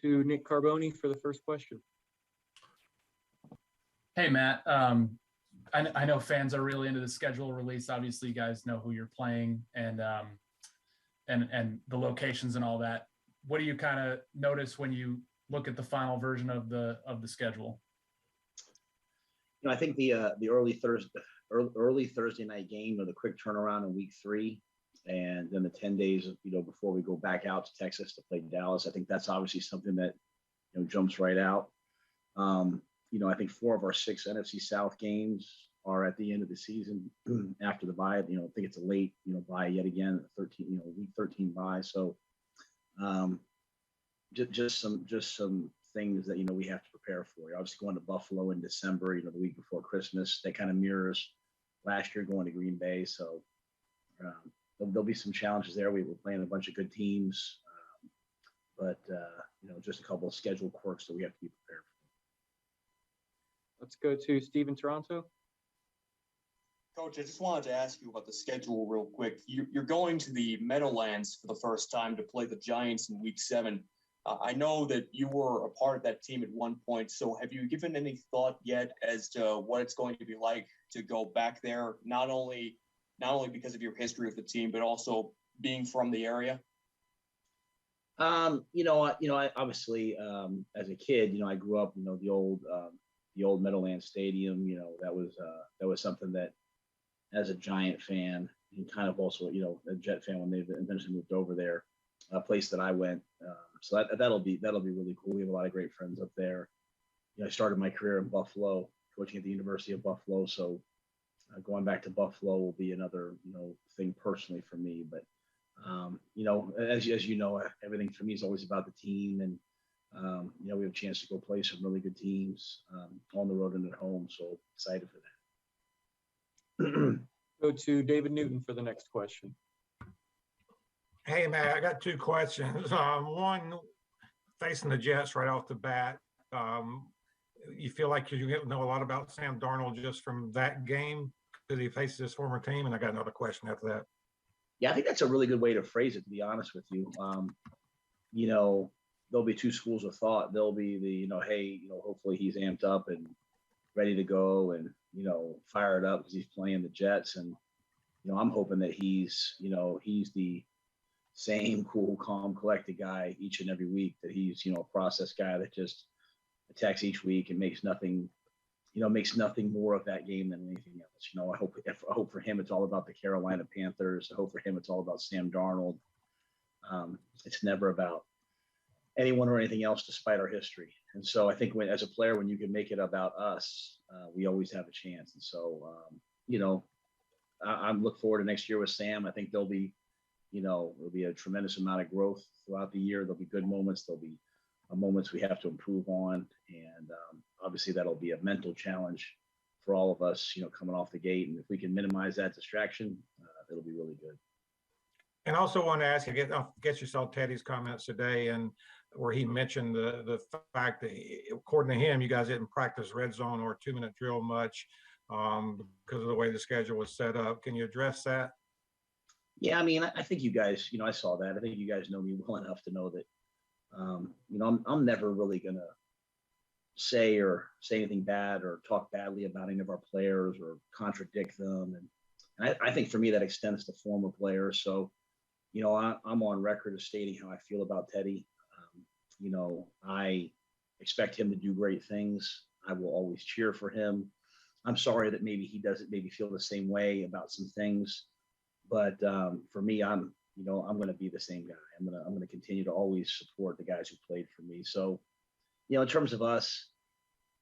To Nick Carboni for the first question. Hey, Matt. I know fans are really into the schedule release. Obviously, you guys know who you're playing and the locations and all that. What do you kind of notice when you look at the final version of the schedule? I think the early Thursday night game, or the quick turnaround in week 3, and then the 10 days, before we go back out to Texas to play Dallas. I think that's obviously something that jumps right out. I think 4 of our 6 NFC South games are at the end of the season after the bye. I think it's a late bye yet again, 13 week 13 bye. So just some things that we have to prepare for. Obviously going to Buffalo in December, the week before Christmas, that kind of mirrors last year going to Green Bay. So there'll be some challenges there. We were playing a bunch of good teams, but just a couple of schedule quirks that we have to be prepared for. Let's go to Steve in Toronto. Coach, I just wanted to ask you about the schedule real quick. You're going to the Meadowlands for the first time to play the Giants in week 7. I know that you were a part of that team at one point. So have you given any thought yet as to what it's going to be like to go back there, not only because of your history with the team, but also being from the area? I obviously, as a kid, I grew up, the old Meadowlands Stadium. That was something that, as a Giant fan, and kind of also, a Jet fan when they eventually moved over there, a place that I went. So that'll be really cool. We have a lot of great friends up there. I started my career in Buffalo, coaching at the University of Buffalo. So going back to Buffalo will be another, thing personally for me. But as you know, everything for me is always about the team, and we have a chance to go play some really good teams on the road and at home. So excited for that. Go to David Newton for the next question. Hey, Matt, I got 2 questions. One, facing the Jets right off the bat, you feel like you know a lot about Sam Darnold just from that game because he faces his former team? And I got another question after that. Yeah, I think that's a really good way to phrase it, to be honest with you. There'll be 2 schools of thought. There'll be the, hey, hopefully he's amped up and ready to go and, fired up because he's playing the Jets. And, I'm hoping that he's the same cool, calm, collected guy each and every week, that he's, a process guy that just attacks each week and makes nothing more of that game than anything else. I hope for him it's all about the Carolina Panthers. I hope for him it's all about Sam Darnold. It's never about anyone or anything else, despite our history. And so I think as a player, when you can make it about us, we always have a chance. And so, I'm looking forward to next year with Sam. I think there'll be a tremendous amount of growth throughout the year. There'll be good moments. There'll be moments we have to improve on. And obviously that'll be a mental challenge for all of us, coming off the gate. And if we can minimize that distraction, it'll be really good. And also want to ask you, I guess you saw Teddy's comments today, and where he mentioned the fact that, according to him, you guys didn't practice red zone or 2-minute drill much because of the way the schedule was set up. Can you address that? Yeah, I mean, I think you guys, I saw that. I think you guys know me well enough to know that, I'm never really going to say anything bad or talk badly about any of our players or contradict them. And I think for me, that extends to former players. So, I'm on record as stating how I feel about Teddy. I expect him to do great things. I will always cheer for him. I'm sorry that maybe he doesn't maybe feel the same way about some things, but for me, I'm going to be the same guy. I'm going to continue to always support the guys who played for me. So, in terms of us,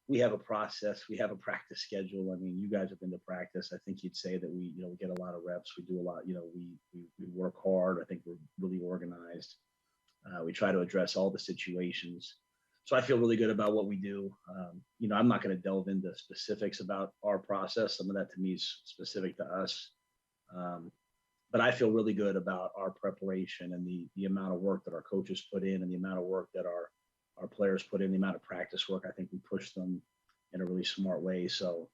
we have a process. We have a practice schedule. I mean, you guys have been to practice. I think you'd say that we get a lot of reps. We do a lot. We work hard. I think we're really organized. We try to address all the situations. So I feel really good about what we do. I'm not going to delve into specifics about our process. Some of that to me is specific to us. But I feel really good about our preparation and the amount of work that our coaches put in, and the amount of work that our players put in, the amount of practice work. I think we push them in a really smart way. So,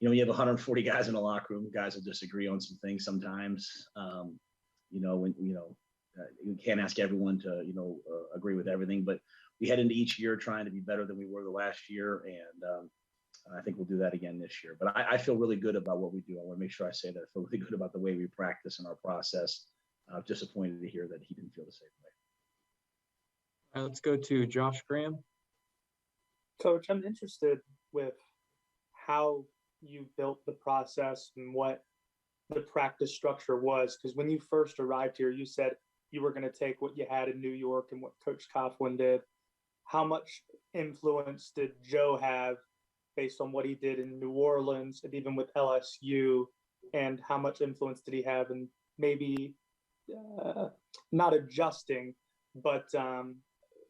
you have 140 guys in the locker room. Guys will disagree on some things sometimes. You can't ask everyone to, agree with everything, but we head into each year trying to be better than we were the last year, and I think we'll do that again this year. But I feel really good about what we do. I want to make sure I say that I feel really good about the way we practice and our process. I'm disappointed to hear that he didn't feel the same way. All right, let's go to Josh Graham. Coach, I'm interested with how you built the process and what the practice structure was. Because when you first arrived here, you said you were going to take what you had in New York and what Coach Coughlin did. How much influence did Joe have based on what he did in New Orleans and even with LSU? And how much influence did he have in maybe not adjusting, but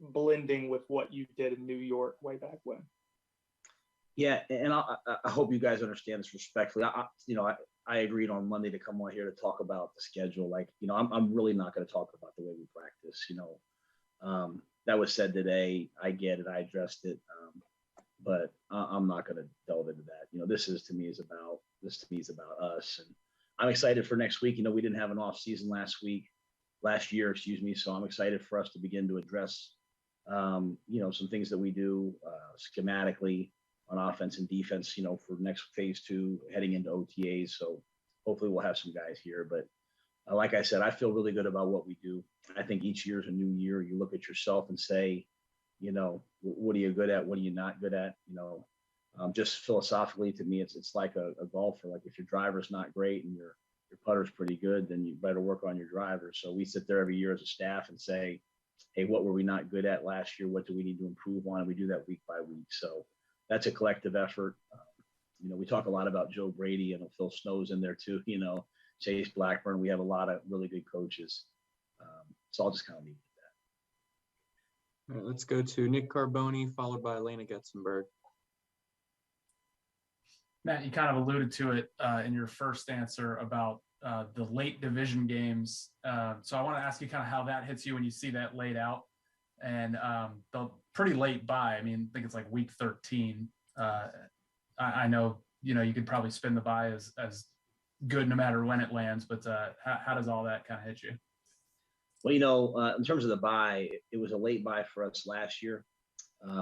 blending with what you did in New York way back when? Yeah, and I hope you guys understand this respectfully. I agreed on Monday to come on here to talk about the schedule. Like, I'm really not going to talk about the way we practice. That was said today. I get it. I addressed it, but I'm not going to delve into that. This to me is about us, and I'm excited for next week. We didn't have an off season last year, so I'm excited for us to begin to address, some things that we do schematically on offense and defense, for next phase 2 heading into OTAs. So hopefully we'll have some guys here. But like I said, I feel really good about what we do. I think each year is a new year. You look at yourself and say, what are you good at? What are you not good at? Just philosophically, to me, it's like a golfer. Like, if your driver's not great and your putter's pretty good, then you better work on your driver. So we sit there every year as a staff and say, hey, what were we not good at last year? What do we need to improve on? And we do that week by week. So that's a collective effort. We talk a lot about Joe Brady, and Phil Snow's in there too, Chase Blackburn. We have a lot of really good coaches. So I'll just kind of leave it at that. All right, let's go to Nick Carboni, followed by Elena Getzenberg. Matt, you kind of alluded to it in your first answer about the late division games. So I want to ask you kind of how that hits you when you see that laid out, and the pretty late bye. I think it's like week 13. I know, you could probably spin the bye as good no matter when it lands, but how does all that kind of hit you? Well, in terms of the bye, it was a late bye for us last year.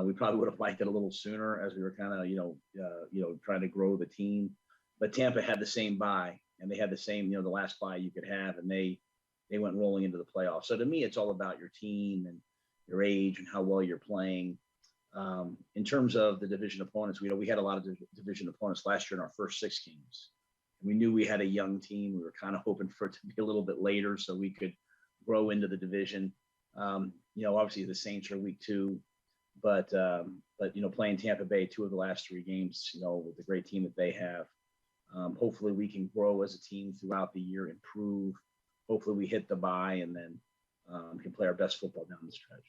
We probably would have liked it a little sooner as we were kind of, trying to grow the team. But Tampa had the same bye, and they had the same, the last bye you could have, and they went rolling into the playoffs. So to me, it's all about your team and your age and how well you're playing. In terms of the division opponents, we had a lot of division opponents last year in our first 6 games. We knew we had a young team. We were kind of hoping for it to be a little bit later so we could grow into the division. Obviously the Saints are week 2, but playing Tampa Bay 2 of the last 3 games, with the great team that they have. Hopefully we can grow as a team throughout the year, improve. Hopefully we hit the bye, and then can play our best football down the stretch.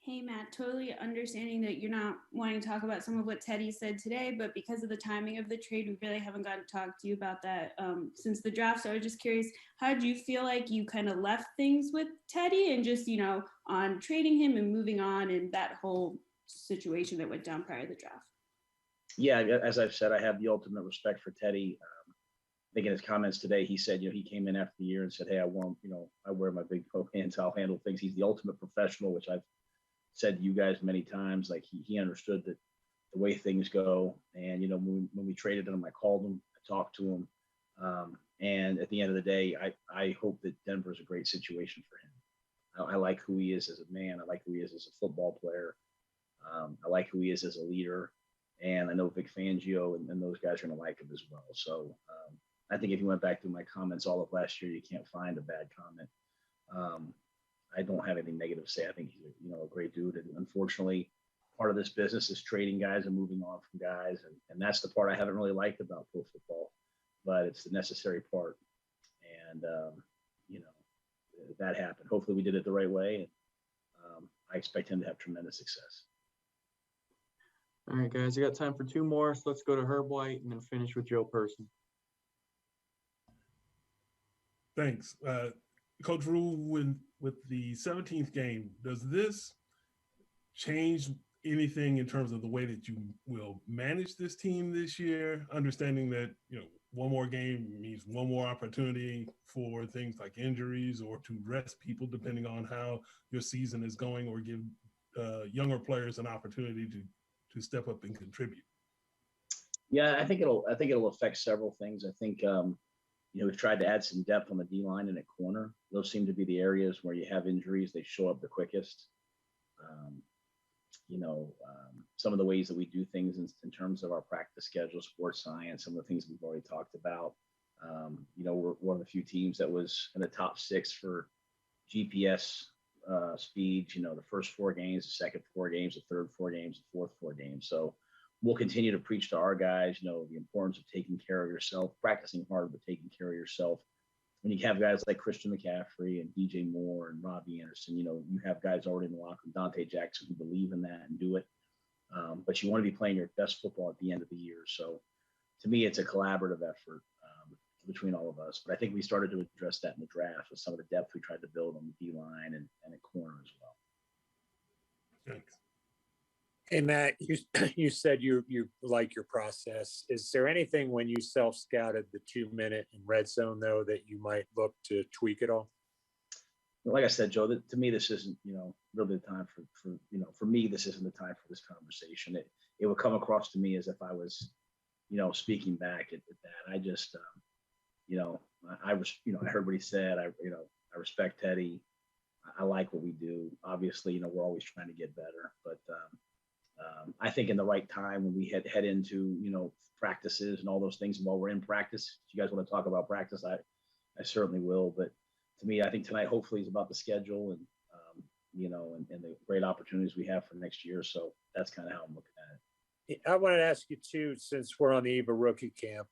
Hey, Matt, totally understanding that you're not wanting to talk about some of what Teddy said today, but because of the timing of the trade, we really haven't gotten to talk to you about that since the draft. So I was just curious, how did you feel like you kind of left things with Teddy and just, on trading him and moving on and that whole situation that went down prior to the draft? Yeah, as I've said, I have the ultimate respect for Teddy. I think in his comments today, he said, he came in after the year and said, hey, I wear my big coat hands, I'll handle things. He's the ultimate professional, which I've said to you guys many times. Like, he understood that the way things go. And, when we traded him, I called him, I talked to him. And at the end of the day, I hope that Denver is a great situation for him. I like who he is as a man. I like who he is as a football player. I like who he is as a leader. And I know Vic Fangio and those guys are going to like him as well. So I think if you went back through my comments all of last year, you can't find a bad comment. I don't have anything negative to say. I think he's a great dude. And unfortunately, part of this business is trading guys and moving on from guys. And that's the part I haven't really liked about pro football, but it's the necessary part. And, that happened. Hopefully we did it the right way. And I expect him to have tremendous success. All right, guys, I got time for 2 more. So let's go to Herb White and then finish with Joe Person. Thanks. Coach Rhule, with the 17th game, does this change anything in terms of the way that you will manage this team this year? Understanding that, one more game means one more opportunity for things like injuries or to rest people, depending on how your season is going, or give younger players an opportunity to step up and contribute? Yeah, I think it'll affect several things. I think we've tried to add some depth on the D line and at corner. Those seem to be the areas where you have injuries; they show up the quickest. Um, some of the ways that we do things in terms of our practice schedule, sports science, some of the things we've already talked about. We're one of the few teams that was in the top 6 for GPS speeds. The first 4 games, the second 4 games, the third 4 games, the fourth 4 games. So we'll continue to preach to our guys, the importance of taking care of yourself, practicing hard, but taking care of yourself. When you have guys like Christian McCaffrey and DJ Moore and Robbie Anderson, you have guys already in the locker room, Dante Jackson, who believe in that and do it. But you want to be playing your best football at the end of the year. So to me, it's a collaborative effort between all of us. But I think we started to address that in the draft with some of the depth we tried to build on the D line and at corner as well. Thanks. Hey, Matt, you said you like your process. Is there anything when you self-scouted the 2-minute in red zone, though, that you might look to tweak at all? Like I said, Joe, to me, this isn't, really the time for me, this isn't the time for this conversation. It would come across to me as if I was, speaking back at that. I just, I heard what he said. I respect Teddy. I like what we do. Obviously, we're always trying to get better, but I think in the right time when we head into, practices and all those things, and while we're in practice, if you guys want to talk about practice, I certainly will. But to me, I think tonight hopefully is about the schedule and, and the great opportunities we have for next year. So that's kind of how I'm looking at it. I wanted to ask you too, since we're on the eve of rookie camp,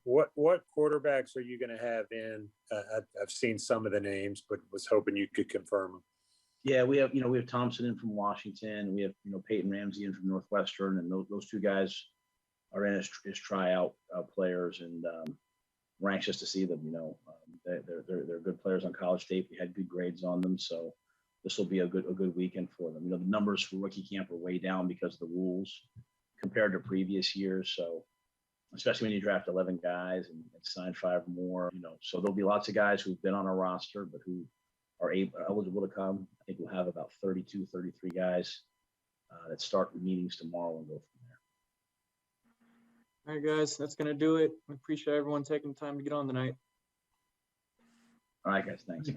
what quarterbacks are you going to have in? I've seen some of the names, but was hoping you could confirm them. Yeah, we have Thompson in from Washington. We have, Peyton Ramsey in from Northwestern, and those 2 guys are in as tryout players, and we're anxious to see them. They're good players on college tape. We had good grades on them, so this will be a good weekend for them. The numbers for rookie camp are way down because of the rules compared to previous years. So especially when you draft 11 guys and sign 5 more, so there'll be lots of guys who've been on our roster, but who are eligible to come. I think we'll have about 32, 33 guys that start meetings tomorrow and go from there. All right, guys, that's going to do it. We appreciate everyone taking the time to get on tonight. All right, guys, thanks.